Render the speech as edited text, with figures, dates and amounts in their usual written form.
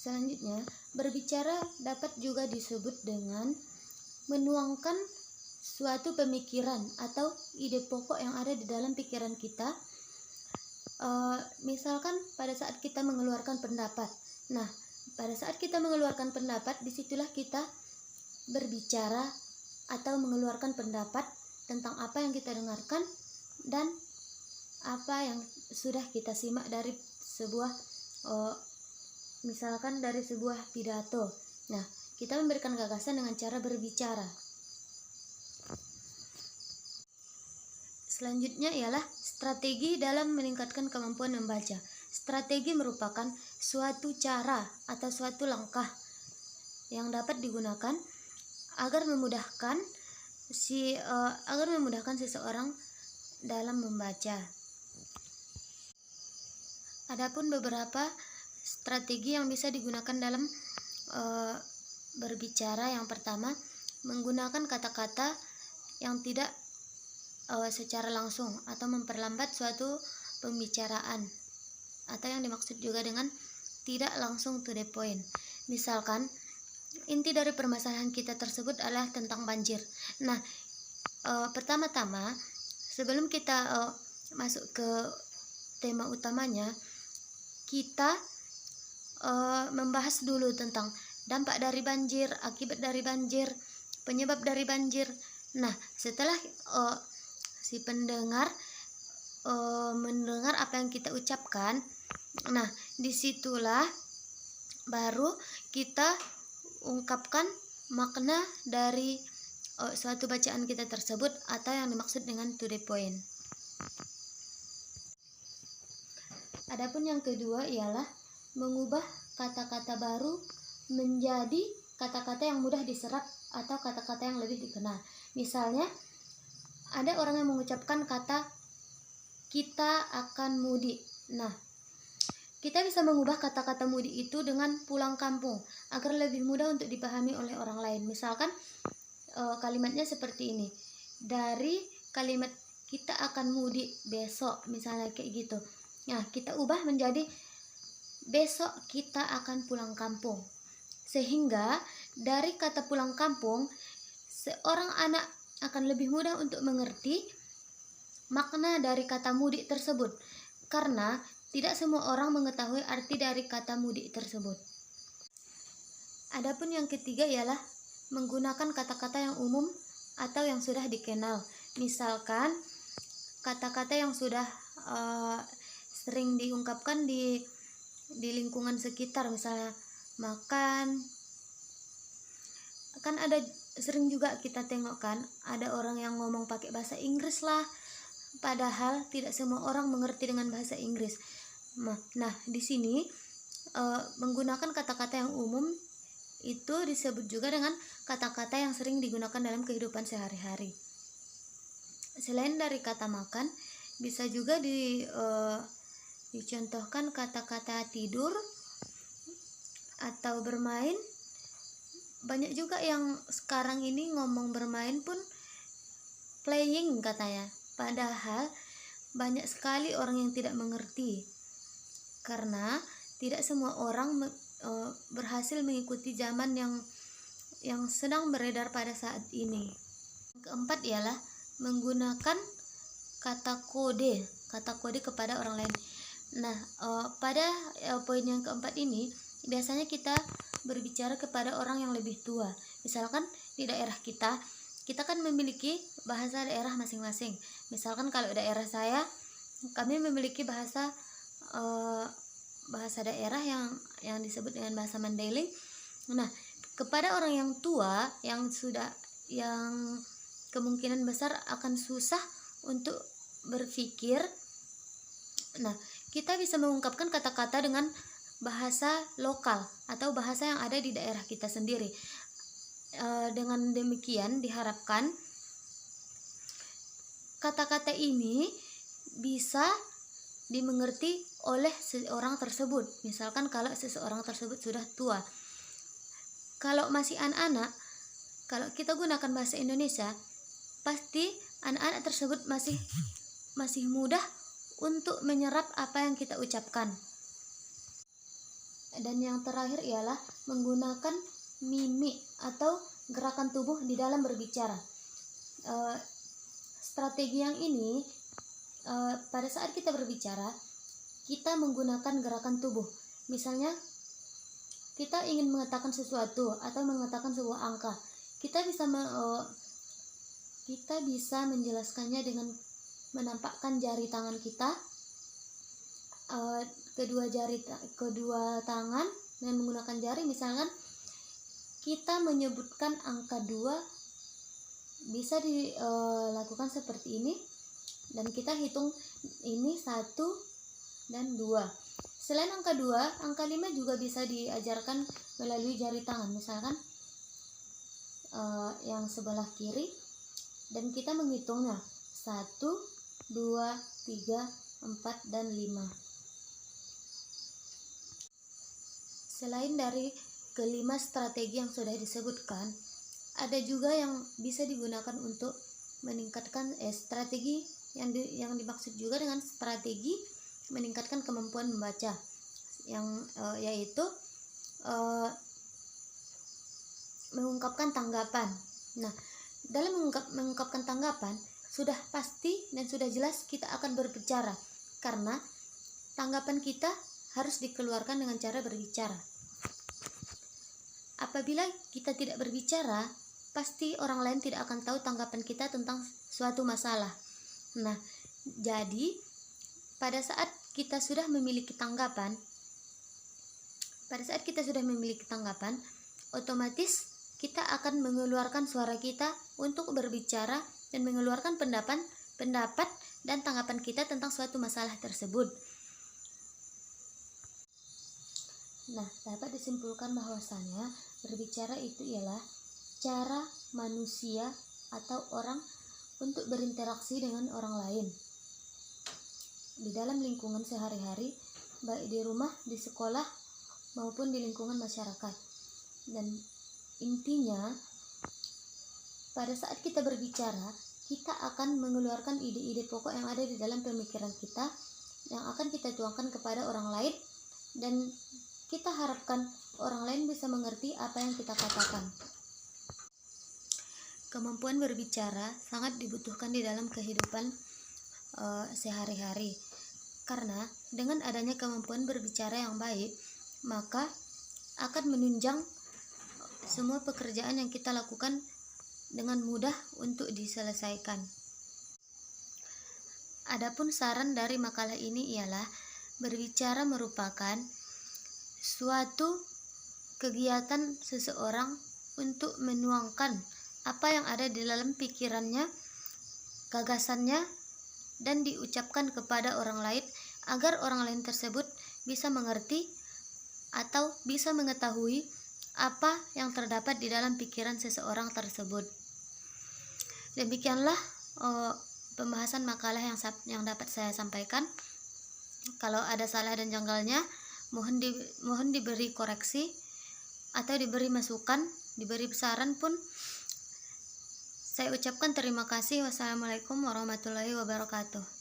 Selanjutnya, berbicara dapat juga disebut dengan menuangkan suatu pemikiran atau ide pokok yang ada di dalam pikiran kita. Misalkan pada saat kita mengeluarkan pendapat. Nah, pada saat kita mengeluarkan pendapat, disitulah kita berbicara atau mengeluarkan pendapat tentang apa yang kita dengarkan dan apa yang sudah kita simak dari sebuah misalkan dari sebuah pidato. Nah, kita memberikan gagasan dengan cara berbicara. Selanjutnya ialah strategi dalam meningkatkan kemampuan membaca. Strategi merupakan suatu cara atau suatu langkah yang dapat digunakan agar memudahkan seseorang dalam membaca. Adapun beberapa strategi yang bisa digunakan dalam berbicara, yang pertama, menggunakan kata-kata yang tidak secara langsung atau memperlambat suatu pembicaraan, atau yang dimaksud juga dengan tidak langsung to the point. Misalkan, inti dari permasalahan kita tersebut adalah tentang banjir. Nah, pertama-tama sebelum kita masuk ke tema utamanya, kita membahas dulu tentang dampak dari banjir, akibat dari banjir, penyebab dari banjir. Nah, setelah si pendengar mendengar apa yang kita ucapkan, nah disitulah baru kita ungkapkan makna dari suatu bacaan kita tersebut atau yang dimaksud dengan to the point. Adapun yang kedua ialah mengubah kata-kata baru menjadi kata-kata yang mudah diserap atau kata-kata yang lebih dikenal. Misalnya, ada orang yang mengucapkan kata kita akan mudik. Nah, kita bisa mengubah kata-kata mudik itu dengan pulang kampung agar lebih mudah untuk dipahami oleh orang lain. Misalkan kalimatnya seperti ini. Dari kalimat kita akan mudik besok, misalnya kayak gitu. Nah, kita ubah menjadi besok kita akan pulang kampung. Sehingga dari kata pulang kampung, seorang anak akan lebih mudah untuk mengerti makna dari kata mudik tersebut, karena tidak semua orang mengetahui arti dari kata mudik tersebut. Adapun yang ketiga ialah menggunakan kata-kata yang umum atau yang sudah dikenal. Misalkan kata-kata yang sudah sering diungkapkan di lingkungan sekitar, misalnya makan. Kan ada sering juga kita tengok kan, ada orang yang ngomong pakai bahasa Inggris lah, padahal tidak semua orang mengerti dengan bahasa Inggris. Nah, di sini menggunakan kata-kata yang umum itu disebut juga dengan kata-kata yang sering digunakan dalam kehidupan sehari-hari. Selain dari kata makan, bisa juga dicontohkan kata-kata tidur atau bermain. Banyak juga yang sekarang ini ngomong bermain pun playing katanya, padahal banyak sekali orang yang tidak mengerti karena tidak semua orang berhasil mengikuti zaman yang sedang beredar pada saat ini. Yang keempat ialah menggunakan kata kode kepada orang lain. Nah, pada poin yang keempat ini biasanya kita berbicara kepada orang yang lebih tua. Misalkan di daerah kita kan memiliki bahasa daerah masing-masing. Misalkan kalau daerah saya, kami memiliki bahasa daerah yang disebut dengan bahasa Mandailing. Nah, kepada orang yang tua yang kemungkinan besar akan susah untuk berpikir. Nah, kita bisa mengungkapkan kata-kata dengan bahasa lokal atau bahasa yang ada di daerah kita sendiri. Dengan demikian diharapkan kata-kata ini bisa dimengerti oleh seseorang tersebut. Misalkan kalau seseorang tersebut sudah tua. Kalau masih anak-anak, kalau kita gunakan bahasa Indonesia, pasti anak-anak tersebut masih mudah untuk menyerap apa yang kita ucapkan. Dan yang terakhir ialah menggunakan mimik atau gerakan tubuh di dalam berbicara. Strategi yang ini pada saat kita berbicara, kita menggunakan gerakan tubuh. Misalnya kita ingin mengatakan sesuatu atau mengatakan sebuah angka, kita bisa menjelaskannya dengan menampakkan jari tangan kita, kedua tangan dengan menggunakan jari. Misalkan kita menyebutkan angka 2, bisa dilakukan seperti ini, dan kita hitung ini 1 dan 2. Selain angka 2, angka 5 juga bisa diajarkan melalui jari tangan. Misalkan yang sebelah kiri, dan kita menghitungnya 1, 2, 3, 4, dan 5. Selain dari kelima strategi yang sudah disebutkan, ada juga yang bisa digunakan untuk meningkatkan strategi yang dimaksud juga dengan strategi meningkatkan kemampuan membaca, yaitu mengungkapkan tanggapan. Nah, dalam mengungkapkan tanggapan, sudah pasti dan sudah jelas kita akan berbicara, karena tanggapan kita harus dikeluarkan dengan cara berbicara. Apabila kita tidak berbicara, pasti orang lain tidak akan tahu tanggapan kita tentang suatu masalah. Nah, jadi pada saat kita sudah memiliki tanggapan, otomatis kita akan mengeluarkan suara kita untuk berbicara dan mengeluarkan pendapat dan tanggapan kita tentang suatu masalah tersebut. Nah, dapat disimpulkan bahwasanya berbicara itu ialah cara manusia atau orang untuk berinteraksi dengan orang lain di dalam lingkungan sehari-hari, baik di rumah, di sekolah, maupun di lingkungan masyarakat. Dan intinya, pada saat kita berbicara, kita akan mengeluarkan ide-ide pokok yang ada di dalam pemikiran kita, yang akan kita tuangkan kepada orang lain, dan kita harapkan orang lain bisa mengerti apa yang kita katakan. Kemampuan berbicara sangat dibutuhkan di dalam kehidupan sehari-hari, karena dengan adanya kemampuan berbicara yang baik, maka akan menunjang semua pekerjaan yang kita lakukan dengan mudah untuk diselesaikan. Adapun saran dari makalah ini ialah berbicara merupakan suatu kegiatan seseorang untuk menuangkan apa yang ada di dalam pikirannya, gagasannya, dan diucapkan kepada orang lain agar orang lain tersebut bisa mengerti atau bisa mengetahui apa yang terdapat di dalam pikiran seseorang tersebut. Demikianlah pembahasan makalah yang dapat saya sampaikan. Kalau ada salah dan janggalnya, mohon diberi koreksi atau diberi masukan, diberi saran pun. Saya ucapkan terima kasih. Wassalamualaikum warahmatullahi wabarakatuh.